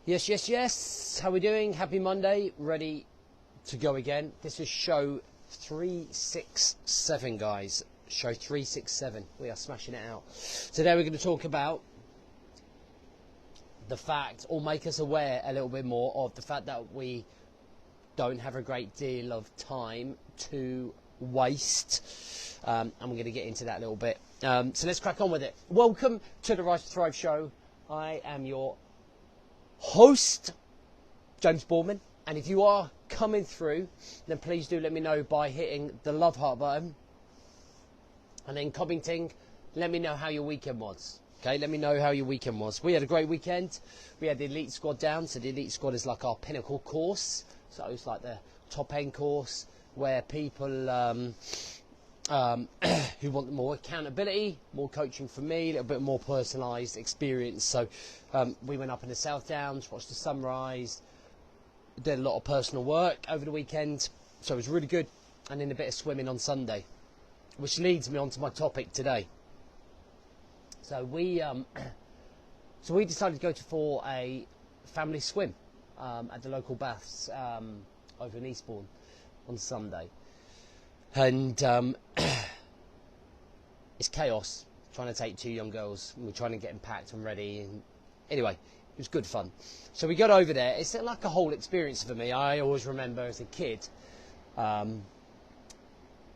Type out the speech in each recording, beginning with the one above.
Yes, yes, yes. How are we doing? Happy Monday. Ready to go again. This is show 367, guys. Show 367. We are smashing it out. Today we're going to talk about the fact, or make us aware a little bit more of the fact that we don't have a great deal of time to waste. And we're going to get into that a little bit. So let's crack on with it. Welcome to the Rise to Thrive show. I am your host, James Bourman, and if you are coming through, then please do let me know by hitting the love heart button and then commenting. Let me know how your weekend was. Okay, let me know how your weekend was. We had a great weekend. We had the Elite Squad down. So the Elite Squad is like our pinnacle course. So it's like the top end course where people who want more accountability, more coaching from me, a little bit more personalised experience. So we went up in the South Downs, watched the sunrise, did a lot of personal work over the weekend, so it was really good, and then a bit of swimming on Sunday, which leads me on to my topic today. So we decided to go for a family swim at the local baths over in Eastbourne on Sunday. And it's chaos trying to take two young girls. We're trying to get them packed and ready. And anyway, it was good fun. So we got over there. It's like a whole experience for me. I always remember as a kid, I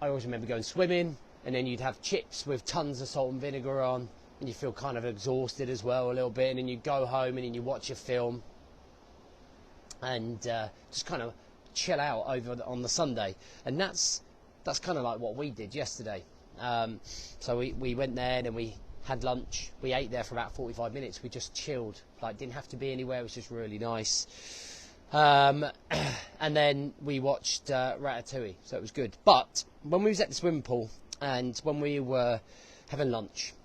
always remember going swimming, and then you'd have chips with tons of salt and vinegar on, and you feel kind of exhausted as well a little bit, and then you go home and then you watch a film and just kind of chill out on the Sunday. And that's kind of like what we did yesterday. So we went there and we had lunch. We ate there for about 45 minutes. We just chilled, like didn't have to be anywhere. It was just really nice. And then we watched Ratatouille, so it was good. But when we was at the swimming pool and when we were having lunch,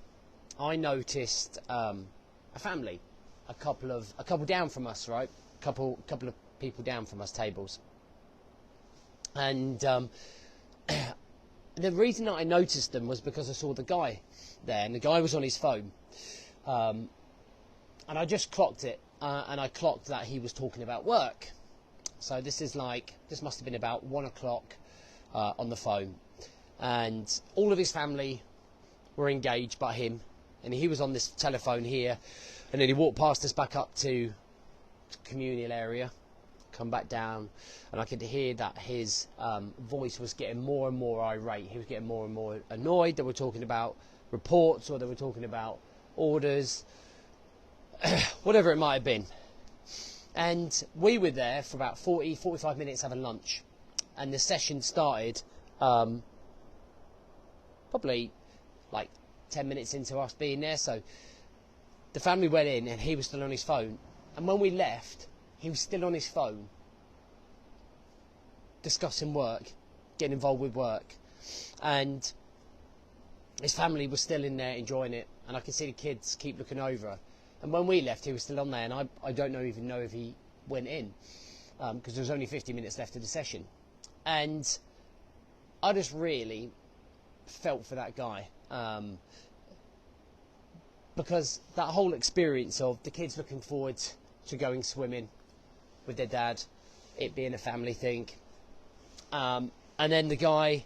I noticed a family, a couple down from us, right? A couple of people down from us tables. And the reason that I noticed them was because I saw the guy there, and the guy was on his phone. And I just clocked it, and I clocked that he was talking about work. So this must have been about 1 o'clock on the phone. And all of his family were engaged but him. And he was on this telephone here. And then he walked past us back up to the communal area, come back down, and I could hear that his voice was getting more and more irate. He was getting more and more annoyed. They were talking about reports, or they were talking about orders, whatever it might have been. And we were there for about 45 minutes having lunch, and the session started probably like 10 minutes into us being there. So the family went in and he was still on his phone, and when we left he was still on his phone discussing work, getting involved with work, and his family was still in there enjoying it, and I could see the kids keep looking over. And when we left he was still on there, and I don't even know if he went in because there was only 50 minutes left of the session. And I just really felt for that guy, because that whole experience of the kids looking forward to going swimming with their dad, it being a family thing, and then the guy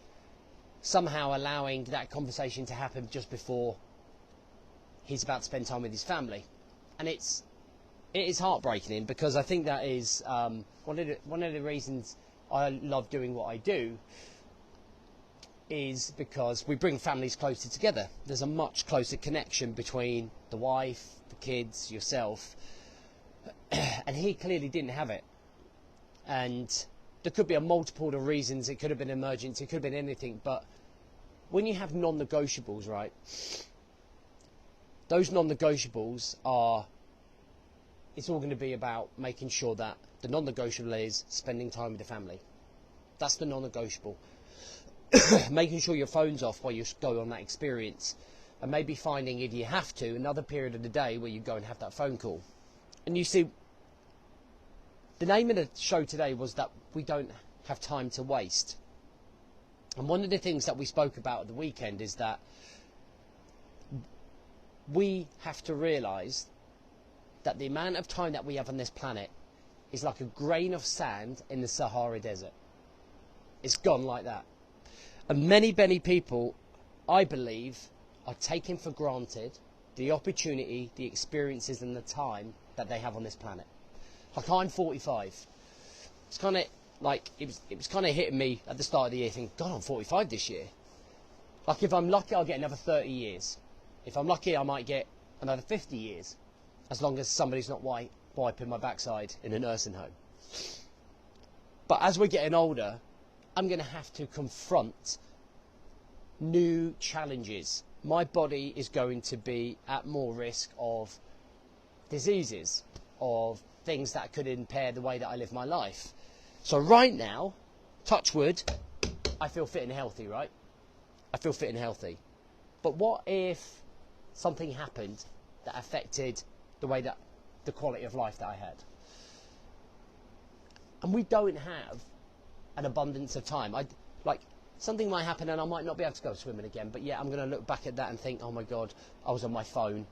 somehow allowing that conversation to happen just before he's about to spend time with his family. And it is heartbreaking, because I think that is one of the reasons I love doing what I do, is because we bring families closer together. There's a much closer connection between the wife, the kids, yourself, and he clearly didn't have it. And there could be a multiple of reasons. It could have been emergency, it could have been anything. But when you have non-negotiables, right, those non-negotiables are, it's all going to be about making sure that the non-negotiable is spending time with the family. That's the non-negotiable. Making sure your phone's off while you go on that experience, and maybe finding, if you have to, another period of the day where you go and have that phone call. And you see, the name of the show today was that we don't have time to waste. And one of the things that we spoke about at the weekend is that we have to realise that the amount of time that we have on this planet is like a grain of sand in the Sahara Desert. It's gone like that. And many, many people, I believe, are taking for granted the opportunity, the experiences and the time that they have on this planet. Like, I'm 45. It's kind of like, it was kind of hitting me at the start of the year thinking, God, I'm 45 this year. Like, if I'm lucky, I'll get another 30 years. If I'm lucky, I might get another 50 years. As long as somebody's not wiping my backside in a nursing home. But as we're getting older, I'm going to have to confront new challenges. My body is going to be at more risk of diseases, of things that could impair the way that I live my life. So right now, touch wood, I feel fit and healthy, right? I feel fit and healthy. But what if something happened that affected the way that the quality of life that I had? And we don't have an abundance of time. Like, something might happen and I might not be able to go swimming again, but yeah, I'm going to look back at that and think, oh my God, I was on my phone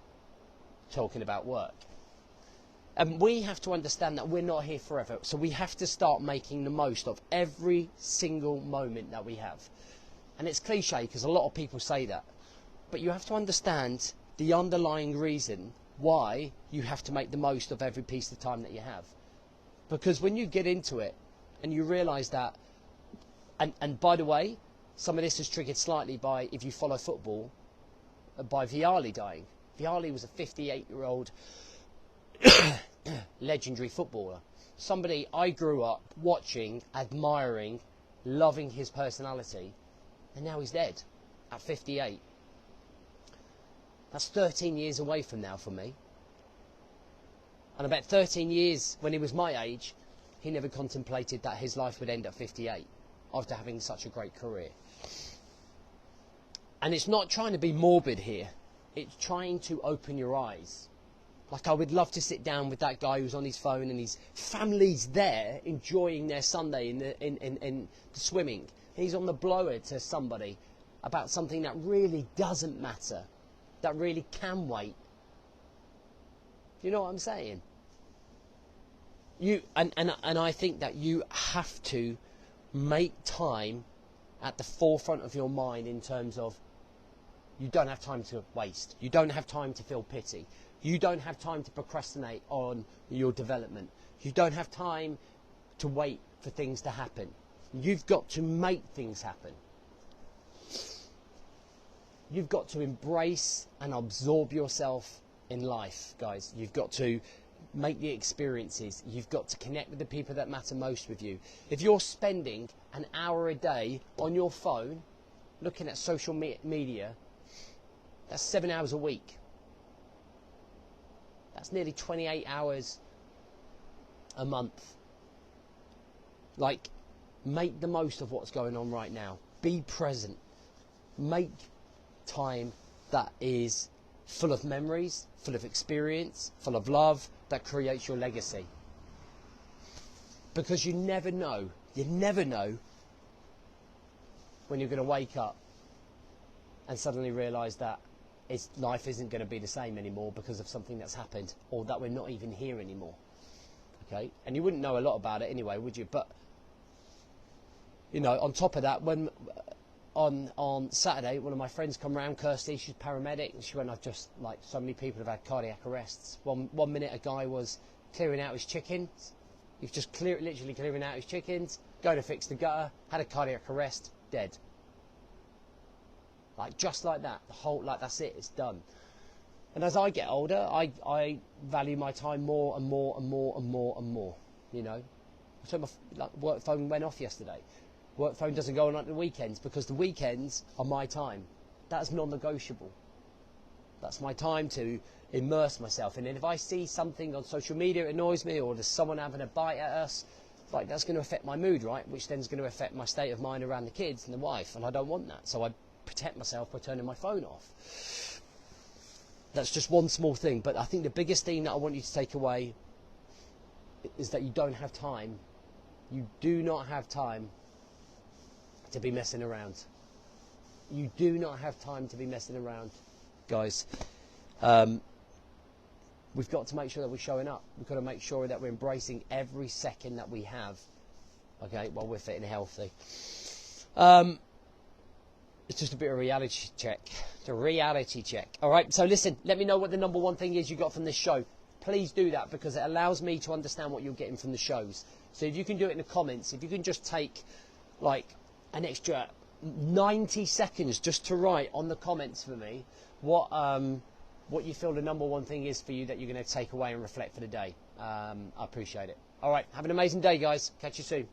talking about work. And we have to understand that we're not here forever. So we have to start making the most of every single moment that we have. And it's cliche because a lot of people say that. But you have to understand the underlying reason why you have to make the most of every piece of time that you have. Because when you get into it and you realise that, and by the way, some of this is triggered slightly by, if you follow football, by Vialli dying. Vialli was a 58-year-old legendary footballer. Somebody I grew up watching, admiring, loving his personality, and now he's dead at 58. That's 13 years away from now for me. And I bet 13 years, when he was my age, he never contemplated that his life would end at 58 after having such a great career. And it's not trying to be morbid here. It's trying to open your eyes. Like, I would love to sit down with that guy who's on his phone and his family's there enjoying their Sunday in the swimming. And he's on the blower to somebody about something that really doesn't matter, that really can wait. You know what I'm saying? And I think that you have to make time at the forefront of your mind in terms of, you don't have time to waste. You don't have time to feel pity. You don't have time to procrastinate on your development. You don't have time to wait for things to happen. You've got to make things happen. You've got to embrace and absorb yourself in life, guys. You've got to make the experiences. You've got to connect with the people that matter most with you. If you're spending an hour a day on your phone looking at social media, that's 7 hours a week. That's nearly 28 hours a month. Like, make the most of what's going on right now. Be present. Make time that is full of memories, full of experience, full of love, that creates your legacy. Because you never know when you're going to wake up and suddenly realise that life isn't going to be the same anymore because of something that's happened, or that we're not even here anymore. Okay? And you wouldn't know a lot about it anyway, would you? But, you know, on top of that, when on Saturday, one of my friends come round, Kirsty, she's paramedic, and she went, I've just, like, so many people have had cardiac arrests. One minute a guy was clearing out his chickens. He was just literally clearing out his chickens, going to fix the gutter, had a cardiac arrest, dead. Like, just like that, that's it, it's done. And as I get older, I value my time more and more and more and more and more, you know. So my work phone went off yesterday. Work phone doesn't go on at the weekends, because the weekends are my time. That's non-negotiable. That's my time to immerse myself in it. If I see something on social media that annoys me, or there's someone having a bite at us, like, that's going to affect my mood, right? Which then is going to affect my state of mind around the kids and the wife, and I don't want that. So I protect myself by turning my phone off. That's just one small thing, but I think the biggest thing that I want you to take away is that you don't have time. You do not have time to be messing around. You do not have time to be messing around, guys. When we've got to make sure that we're showing up. We've got to make sure that we're embracing every second that we have, okay, while we're fit and healthy. It's just a bit of a reality check. It's a reality check. All right, so listen, let me know what the number one thing is you got from this show. Please do that, because it allows me to understand what you're getting from the shows. So if you can do it in the comments, if you can just take like an extra 90 seconds just to write on the comments for me what you feel the number one thing is for you that you're going to take away and reflect for the day. I appreciate it. All right, have an amazing day, guys. Catch you soon.